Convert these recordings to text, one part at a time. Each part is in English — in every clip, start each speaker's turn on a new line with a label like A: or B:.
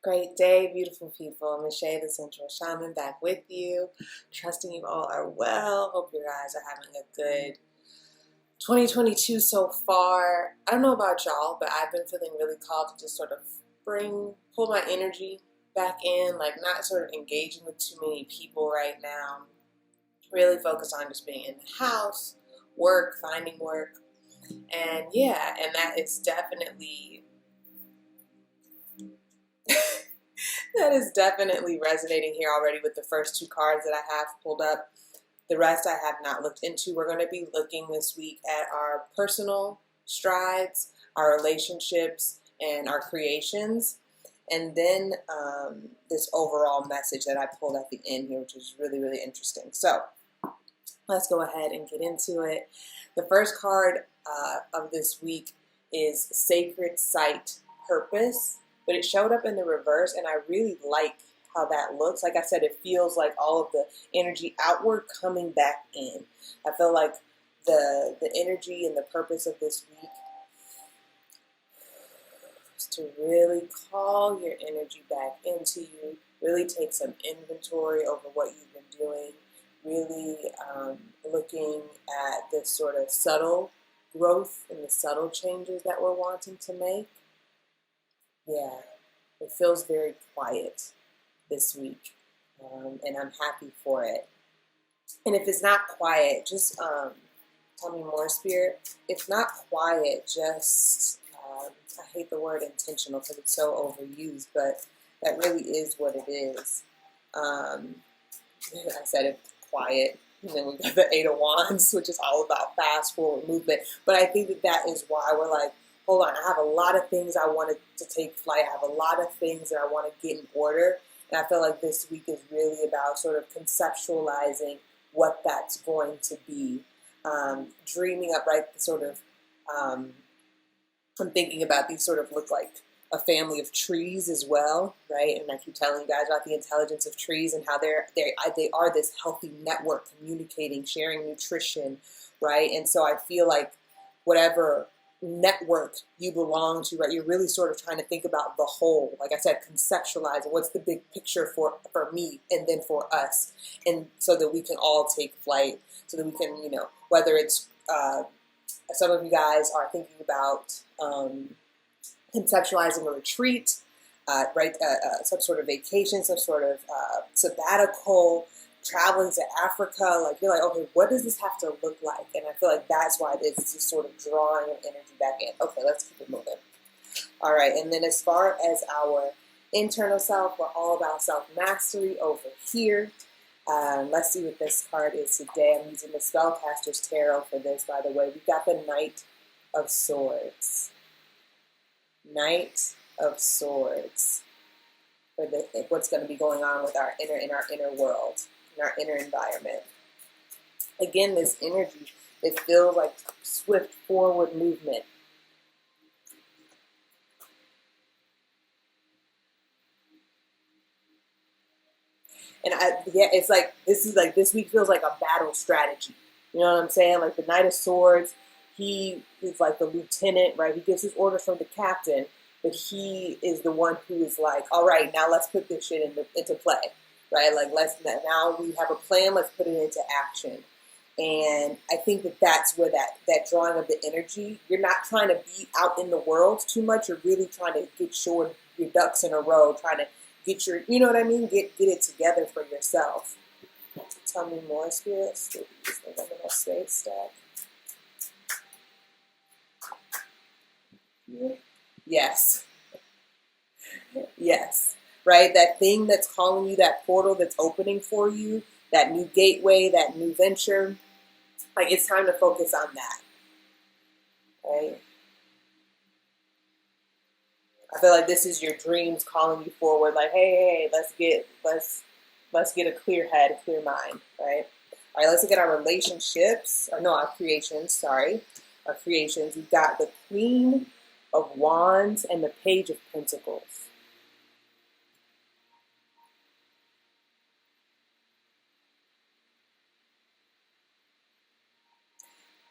A: Great day, beautiful people. Michelle, the Central Shaman, back with you. Trusting you all are well. Hope you guys are having a good 2022 so far. I don't know about y'all, but I've been feeling really called to just sort of pull my energy back in, like not sort of engaging with too many people right now. Really focus on just being in the house, work, finding work. And yeah, and that is definitely that is definitely resonating here already with the first two cards that I have pulled up. The rest I have not looked into. We're going to be looking this week at our personal strides, our relationships, and our creations. And then this overall message that I pulled at the end here, which is really, really interesting. So let's go ahead and get into it. The first card of this week is Sacred Site Purpose, but it showed up in the reverse, and I really like how that looks. Like I said, it feels like all of the energy outward coming back in. I feel like the energy and the purpose of this week is to really call your energy back into you, really take some inventory over what you've been doing, really looking at this sort of subtle growth and the subtle changes that we're wanting to make. Yeah, it feels very quiet this week, and I'm happy for it. And if it's not quiet, just tell me more, Spirit. If not quiet, just, I hate the word intentional because it's so overused, but that really is what it is. I said it quiet, and then we got the Eight of Wands, which is all about fast forward movement. But I think that is why we're like, hold on, I have a lot of things I wanted to take flight. I have a lot of things that I want to get in order. And I feel like this week is really about sort of conceptualizing what that's going to be. Dreaming up, right, sort of, I'm thinking about these sort of look like a family of trees as well, right? And I keep telling you guys about the intelligence of trees and how they are this healthy network, communicating, sharing nutrition, right? And so I feel like whatever network you belong to, right? You're really sort of trying to think about the whole, like I said, conceptualizing what's the big picture for me and then for us, and so that we can all take flight, so that we can, whether it's some of you guys are thinking about conceptualizing a retreat, right? Some sort of vacation, some sort of sabbatical, traveling to Africa. Like, you're like, okay, what does this have to look like? And I feel like that's why this is sort of drawing of energy back in. Okay, let's keep it moving. All right, and then as far as our internal self, we're all about self-mastery over here. Let's see what this card is today. I'm using the Spellcaster's Tarot for this, by the way. We've got the Knight of Swords. Knight of Swords. For what's going to be going on with our inner world, in our inner environment. Again, this energy, it feels like swift forward movement. And it's like this week feels like a battle strategy. You know what I'm saying? Like the Knight of Swords, he is like the lieutenant, right? He gives his orders from the captain, but he is the one who is like, all right, now let's put this shit into play, right? Like now we have a plan, let's put it into action. And I think that's where that drawing of the energy, you're not trying to be out in the world too much. You're really trying to get your ducks in a row, trying to get your, you know what I mean? Get it together for yourself. Tell me more, spirits. I'm going to stay stack. Yes. Yes. Right? That thing that's calling you, that portal that's opening for you, that new gateway, that new venture. Like, it's time to focus on that. Right? I feel like this is your dreams calling you forward. Like, hey, let's get a clear head, a clear mind, right? All right, let's look at our relationships. Our creations, sorry. Our creations. We've got the Queen of Wands and the Page of Pentacles.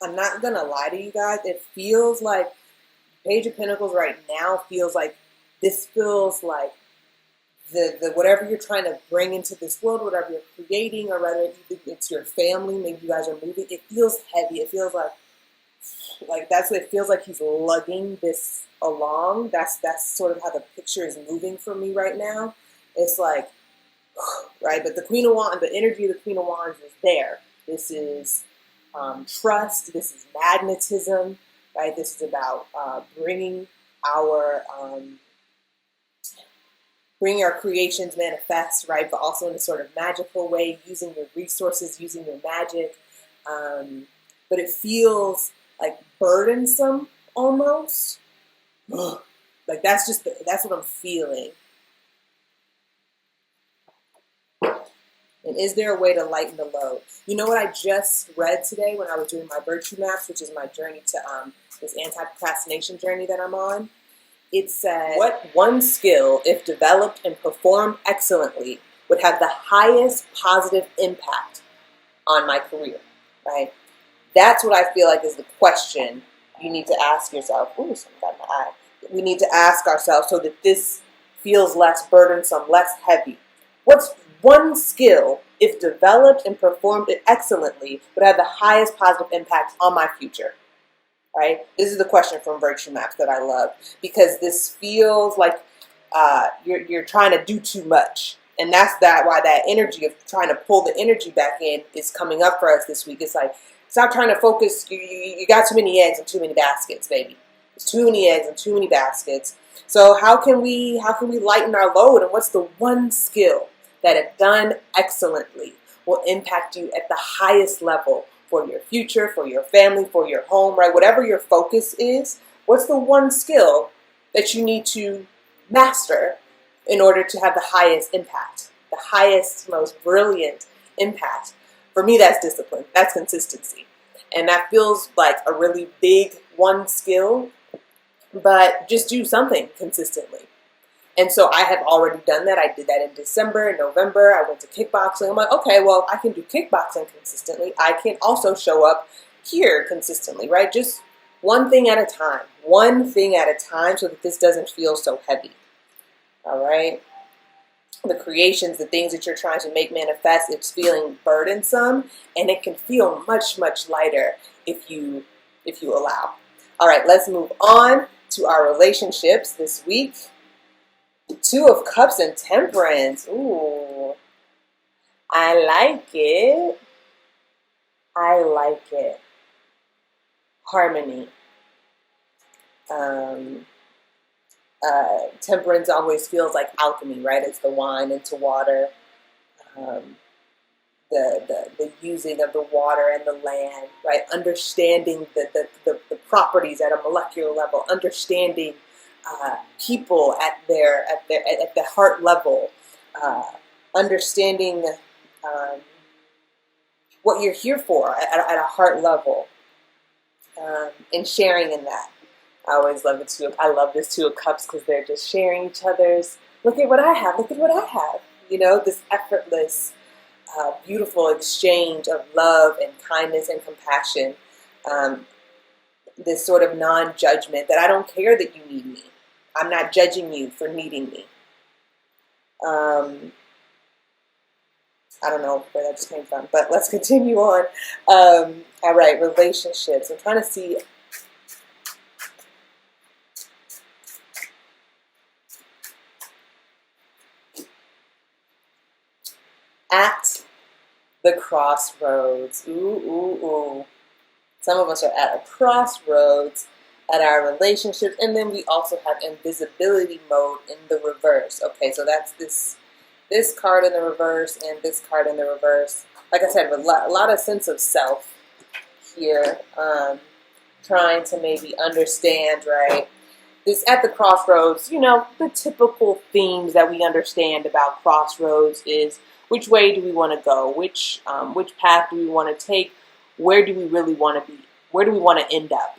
A: I'm not going to lie to you guys. It feels like Page of Pentacles right now feels like the whatever you're trying to bring into this world, whatever you're creating, or whether it's your family, maybe you guys are moving, it feels heavy. It feels like that's what it feels like. He's lugging this along. That's sort of how the picture is moving for me right now. It's like, right, but the Queen of Wands, the energy of the Queen of Wands is there. This is trust. This is magnetism, right? This is about bringing our creations manifest, right? But also in a sort of magical way, using your resources, using your magic. But it feels like burdensome almost. Like that's what I'm feeling. And is there a way to lighten the load? You know what I just read today when I was doing my virtue maps, which is my journey to this anti-procrastination journey that I'm on? It said, what one skill, if developed and performed excellently, would have the highest positive impact on my career, right? That's what I feel like is the question you need to ask yourself. Ooh, something got in my eye. We need to ask ourselves so that this feels less burdensome, less heavy. What's one skill, if developed and performed it excellently, would have the highest positive impact on my future? Right? This is the question from Virtue Maps that I love, because this feels like you're trying to do too much. And that's why that energy of trying to pull the energy back in is coming up for us this week. It's like, stop trying to focus. You got too many eggs and too many baskets, baby. There's too many eggs and too many baskets. So how can we lighten our load? And what's the one skill that, if done excellently, will impact you at the highest level for your future, for your family, for your home, right? Whatever your focus is, what's the one skill that you need to master in order to have the highest impact, the highest, most brilliant impact? For me, that's discipline. That's consistency. And that feels like a really big one skill, but just do something consistently. And so I have already done that. I did that in December, November. I went to kickboxing. I'm like, okay, well, I can do kickboxing consistently. I can also show up here consistently, right? Just one thing at a time. One thing at a time so that this doesn't feel so heavy. All right? The creations, the things that you're trying to make manifest, it's feeling burdensome, and it can feel much, much lighter if you allow. All right, let's move on to our relationships this week. Two of Cups and Temperance. Ooh, I like it. I like it. Harmony. Temperance always feels like alchemy, right? It's the wine into water. The using of the water and the land, right? Understanding the properties at a molecular level, understanding people at the heart level, understanding what you're here for at a heart level, and sharing in that. I always love I love this Two of Cups because they're just sharing each other's. Look at what I have. Look at what I have. You know, this effortless, beautiful exchange of love and kindness and compassion. This sort of non-judgment that I don't care that you need me. I'm not judging you for needing me. I don't know where that just came from, but let's continue on. All right, relationships. I'm trying to see. At the crossroads. Ooh, ooh, ooh. Some of us are at a crossroads at our relationships, and then we also have invisibility mode in the reverse. Okay, so that's this card in the reverse and this card in the reverse. Like I said, with a lot of sense of self here, trying to maybe understand, right? This at the crossroads, you know, the typical themes that we understand about crossroads is which way do we want to go? Which path do we want to take? Where do we really want to be? Where do we want to end up?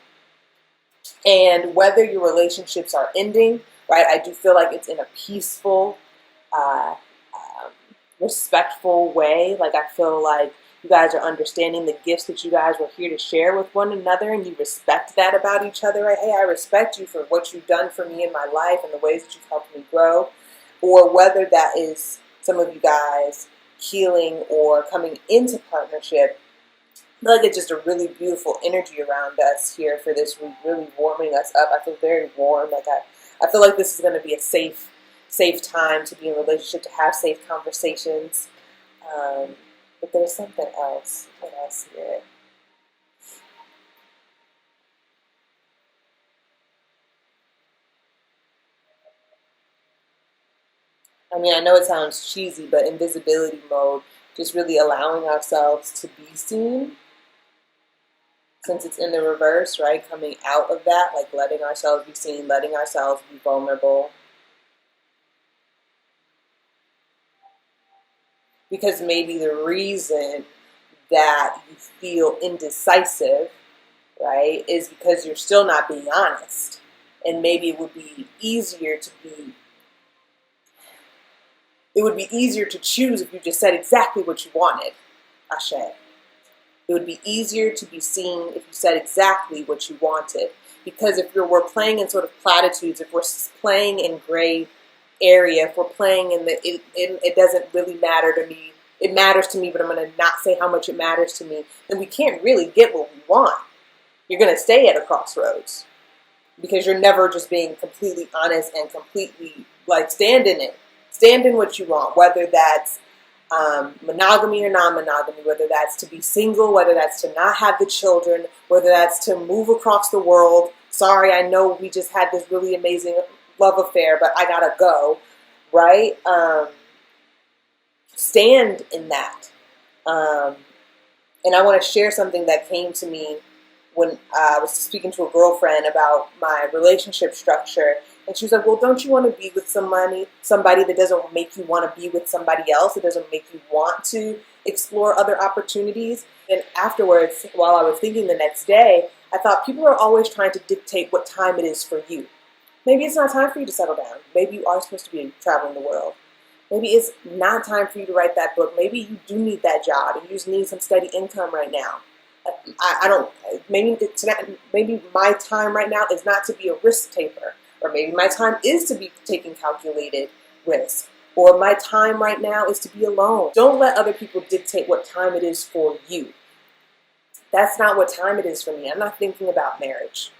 A: And whether your relationships are ending, right? I do feel like it's in a peaceful, respectful way. Like I feel like you guys are understanding the gifts that you guys were here to share with one another, and you respect that about each other, right? Hey, I respect you for what you've done for me in my life and the ways that you've helped me grow. or whether that is some of you guys healing or coming into partnership. I feel like it's just a really beautiful energy around us here for this week, really warming us up. I feel very warm. I feel like this is going to be a safe time to be in a relationship, to have safe conversations. But there's something else. What else here? I mean, I know it sounds cheesy, but invisibility mode, just really allowing ourselves to be seen, since it's in the reverse, right? Coming out of that, like letting ourselves be seen, letting ourselves be vulnerable. Because maybe the reason that you feel indecisive, right, is because you're still not being honest. And maybe it would be easier to choose if you just said exactly what you wanted, Ashe. It would be easier to be seen if you said exactly what you wanted. Because if we're playing in sort of platitudes, if we're playing in gray area, if we're playing in it doesn't really matter to me, it matters to me, but I'm going to not say how much it matters to me, then we can't really get what we want. You're going to stay at a crossroads because you're never just being completely honest and completely, like, stand in it. Stand in what you want, whether that's monogamy or non-monogamy, whether that's to be single, whether that's to not have the children, whether that's to move across the world. Sorry, I know we just had this really amazing love affair, but I gotta go, right? Stand in that. And I want to share something that came to me when I was speaking to a girlfriend about my relationship structure. And she was like, well, don't you want to be with somebody that doesn't make you want to be with somebody else? It doesn't make you want to explore other opportunities. And afterwards, while I was thinking the next day, I thought people are always trying to dictate what time it is for you. Maybe it's not time for you to settle down. Maybe you are supposed to be traveling the world. Maybe it's not time for you to write that book. Maybe you do need that job and you just need some steady income right now. I don't, maybe my time right now is not to be a risk taker. Or maybe my time is to be taking calculated risk. Or my time right now is to be alone. Don't let other people dictate what time it is for you. That's not what time it is for me. I'm not thinking about marriage.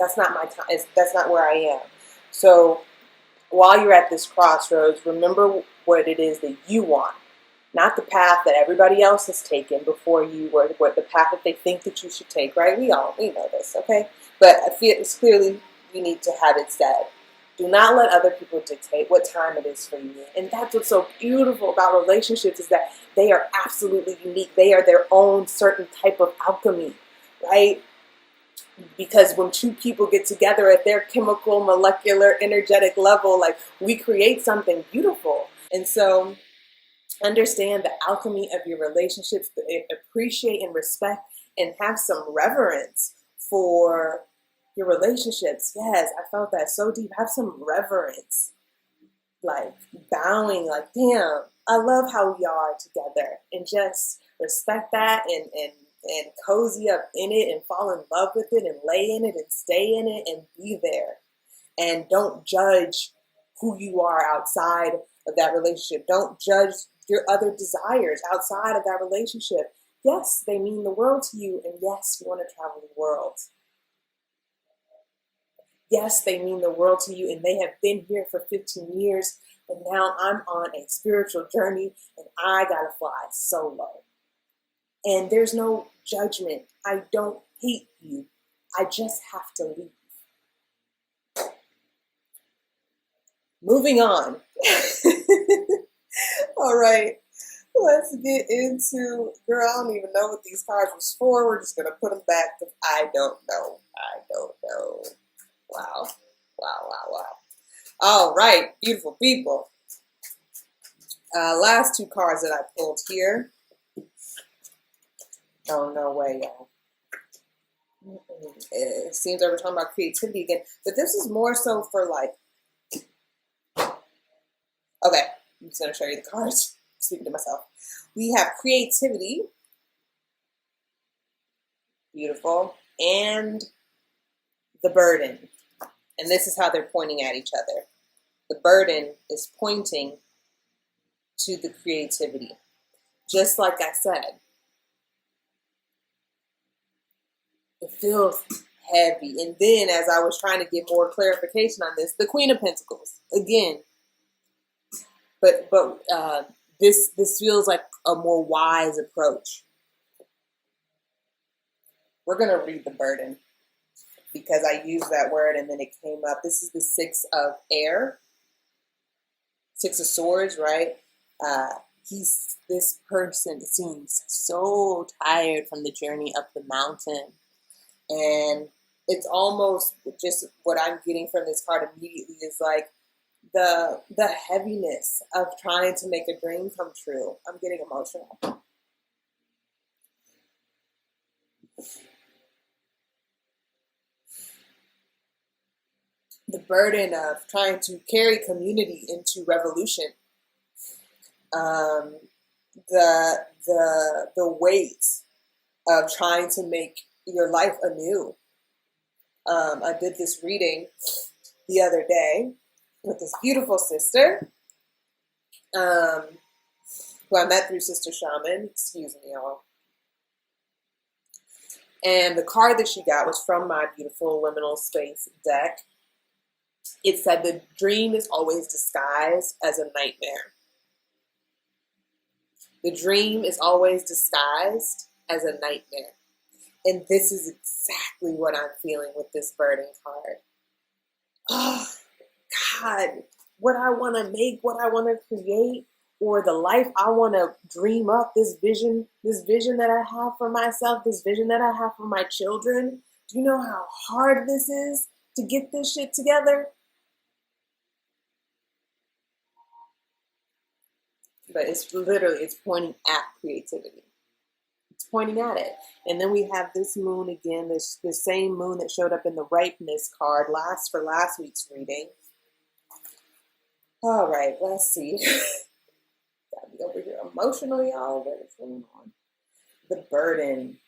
A: That's not my time. That's not where I am. So while you're at this crossroads, remember what it is that you want. Not the path that everybody else has taken before you, or what the path that they think that you should take, right? We know this, okay? But I feel it's clearly we need to have it said. Do not let other people dictate what time it is for you. And that's what's so beautiful about relationships, is that they are absolutely unique. They are their own certain type of alchemy, right? Because when two people get together at their chemical, molecular, energetic level, like, we create something beautiful. And so understand the alchemy of your relationships, appreciate and respect and have some reverence for your relationships. Yes, I felt that so deep. Have some reverence, like bowing, like, damn, I love how we are together, and just respect that and cozy up in it and fall in love with it and lay in it and stay in it and be there. And don't judge who you are outside of that relationship. Don't judge your other desires outside of that relationship. Yes, they mean the world to you, and yes, you want to travel the world. Yes, they mean the world to you, and they have been here for 15 years, but now I'm on a spiritual journey, and I gotta fly solo. And there's no judgment. I don't hate you. I just have to leave. Moving on. All right. Let's get into, girl, I don't even know what these cards was for. We're just going to put them back because I don't know. I don't know. Wow. Wow, wow, wow. All right, beautiful people. Last two cards that I pulled here. Oh, no way, y'all. It seems like we're talking about creativity again. But this is more so for, like, okay, I'm just going to show you the cards. Speaking to myself. We have creativity. Beautiful. And the burden. And this is how they're pointing at each other. The burden is pointing to the creativity. Just like I said, it feels heavy. And then as I was trying to get more clarification on this, the Queen of Pentacles, again, but this feels like a more wise approach. We're going to read the burden because I used that word and then it came up. This is the Six of Air, Six of Swords, right? This person seems so tired from the journey up the mountain. And it's almost just what I'm getting from this card immediately is like the heaviness of trying to make a dream come true. I'm getting emotional. The burden of trying to carry community into revolution. The weight of trying to make your life anew. I did this reading the other day with this beautiful sister, who I met through Sister Shaman. Excuse me, y'all. And the card that she got was from my beautiful liminal space deck. It said the dream is always disguised as a nightmare. The dream is always disguised as a nightmare. And this is exactly what I'm feeling with this burden card. Oh, God, what I want to make, what I want to create, or the life I want to dream up, this vision that I have for myself, this vision that I have for my children. Do you know how hard this is to get this shit together? But it's pointing at creativity. It's pointing at it. And then we have this moon again, this same moon that showed up in the ripeness card for last week's reading. All right, let's see. Gotta be over here emotional, y'all. What is going on? The burden.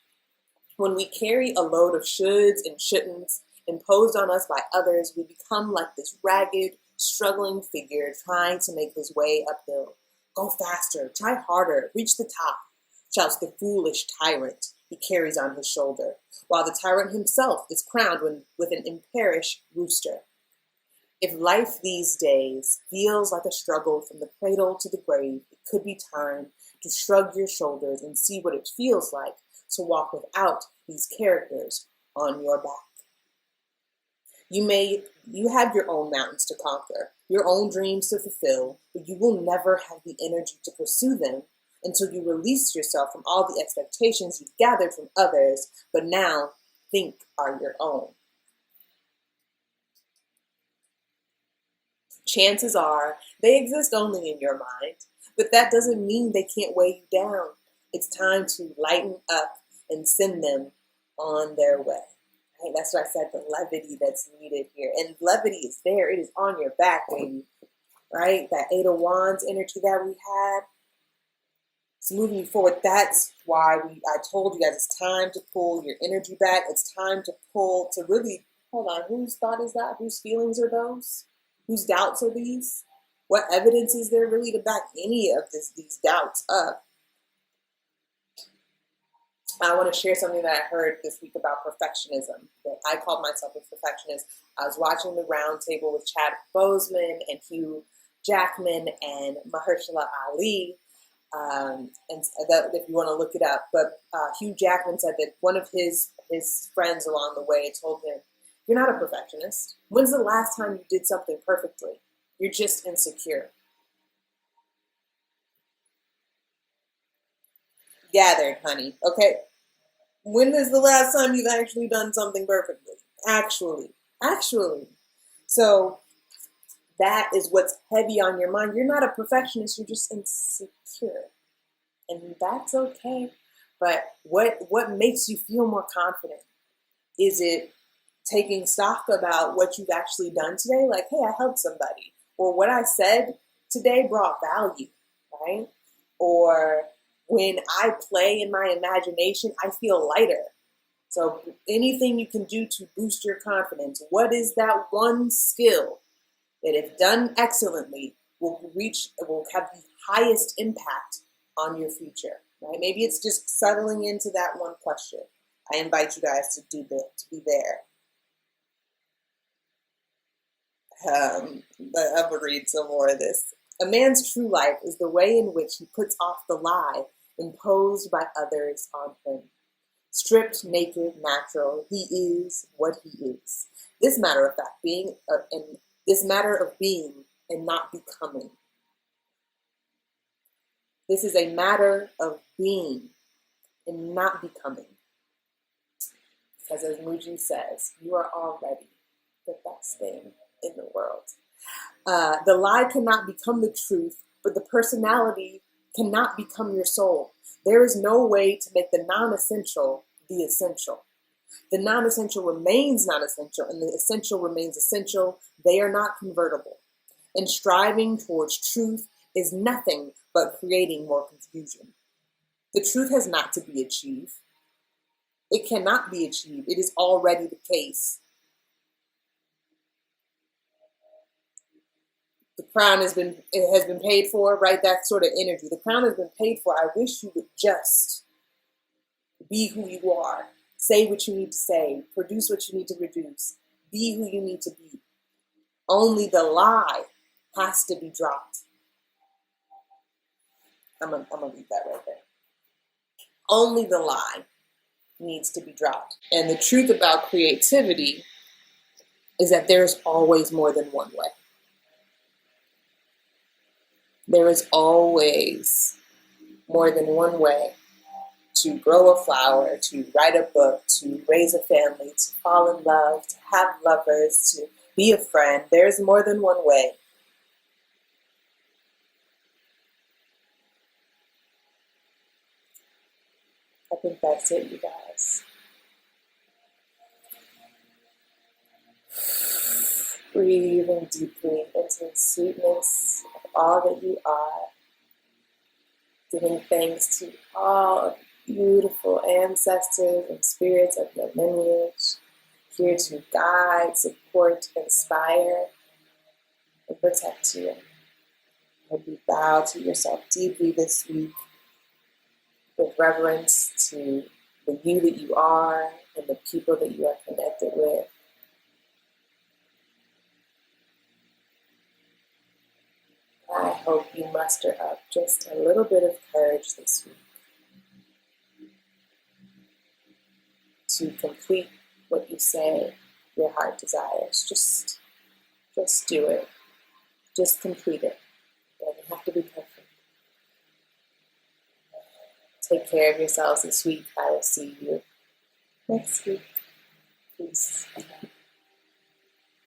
A: When we carry a load of shoulds and shouldn'ts imposed on us by others, we become like this ragged, struggling figure trying to make his way uphill. Go faster, try harder, reach the top, shouts the foolish tyrant he carries on his shoulder, while the tyrant himself is crowned with an imperish rooster. If life these days feels like a struggle from the cradle to the grave, it could be time to shrug your shoulders and see what it feels like to walk without these characters on your back. You have your own mountains to conquer, your own dreams to fulfill, but you will never have the energy to pursue them until you release yourself from all the expectations you've gathered from others, but now think are your own. Chances are they exist only in your mind, but that doesn't mean they can't weigh you down. It's time to lighten up and send them on their way. Right? That's why I said the levity that's needed here. And levity is there. It is on your back, baby. Right? That Eight of Wands energy that we had. It's moving you forward. That's why I told you guys it's time to pull your energy back. It's time to really, hold on, whose thought is that? Whose feelings are those? Whose doubts are these? What evidence is there really to back any of these doubts up? I want to share something that I heard this week about perfectionism. I called myself a perfectionist. I was watching the round table with Chad Boseman and Hugh Jackman and Mahershala Ali. And that, if you want to look it up, but Hugh Jackman said that one of his friends along the way told him, "You're not a perfectionist. When's the last time you did something perfectly? You're just insecure." Gathered, honey. Okay. When is the last time you've actually done something perfectly? Actually. So that is what's heavy on your mind. You're not a perfectionist. You're just insecure. And that's okay. But what makes you feel more confident? Is it taking stock about what you've actually done today? Like, hey, I helped somebody. Or what I said today brought value, right? Or when I play in my imagination, I feel lighter. So anything you can do to boost your confidence. What is that one skill that if done excellently will have the highest impact on your future, right? Maybe it's just settling into that one question. I invite you guys to be there. But I'm gonna read some more of this. A man's true life is the way in which he puts off the lie imposed by others on him. Stripped, naked, natural, he is what he is. This matter of fact, this matter of being and not becoming. This is a matter of being and not becoming. Because as Muji says, you are already the best thing in the world. The lie cannot become the truth, but the personality cannot become your soul. There is no way to make the non-essential the essential. The non-essential remains non-essential, and the essential remains essential. They are not convertible. And striving towards truth is nothing but creating more confusion. The truth has not to be achieved. It cannot be achieved. It is already the case. The crown has been paid for, right? That sort of energy. The crown has been paid for. I wish you would just be who you are. Say what you need to say. Produce what you need to produce. Be who you need to be. Only the lie has to be dropped. I'm gonna leave that right there. Only the lie needs to be dropped. And the truth about creativity is that there is always more than one way. There is always more than one way to grow a flower, to write a book, to raise a family, to fall in love, to have lovers, to be a friend. There's more than one way. I think that's it, you guys. Breathing deeply into the sweetness of all that you are. Giving thanks to all of the beautiful ancestors and spirits of your lineage, here to guide, support, inspire, and protect you. Hope you bow to yourself deeply this week with reverence to the you that you are and the people that you are connected with. I hope you muster up just a little bit of courage this week to complete what you say your heart desires. Just do it. Just complete it. It doesn't have to be perfect. Take care of yourselves this week. I will see you next week. Peace.